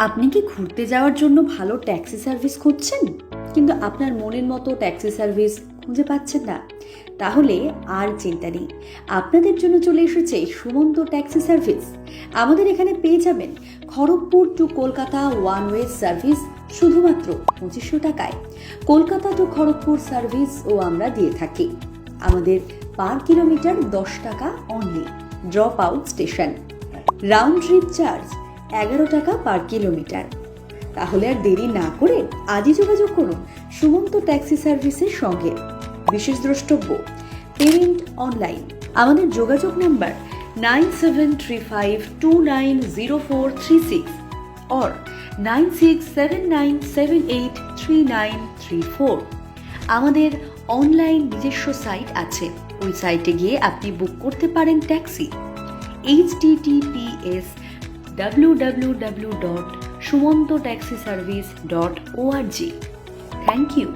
আপনি কি ঘুরতে যাওয়ার জন্য ভালো ট্যাক্সি সার্ভিস খুঁজছেন, কিন্তু আপনার মনের মতো ট্যাক্সি সার্ভিস খুঁজে পাচ্ছেন না? তাহলে আর চিন্তা নেই, আপনাদের জন্য চলে এসেছে সুমন্ত ট্যাক্সি সার্ভিস। আমাদের এখানে পেয়ে যাবেন Kharagpur to Kolkata one way service শুধুমাত্র 2500 টাকায়। কলকাতা টু খড়গপুর সার্ভিসও আমরা দিয়ে থাকি। আমাদের পার কিলোমিটার 10 টাকা only. Drop out station, round trip charge 11 টাকা পার কিলোমিটার। তাহলে আর দেরি না করে আজই যোগাযোগ করুন সুমন্ত ট্যাক্সি সার্ভিসের সঙ্গে। বিশেষ দ্রষ্টব্য, পেমেন্ট অনলাইন। আমাদের যোগাযোগ নাম্বার 9735290436 or 9679783934। আমাদের অনলাইন নিজস্ব সাইট আছে, ওই সাইটে গিয়ে আপনি বুক করতে পারেন ট্যাক্সি। https://www.sumontotaxiservice.org। Thank you.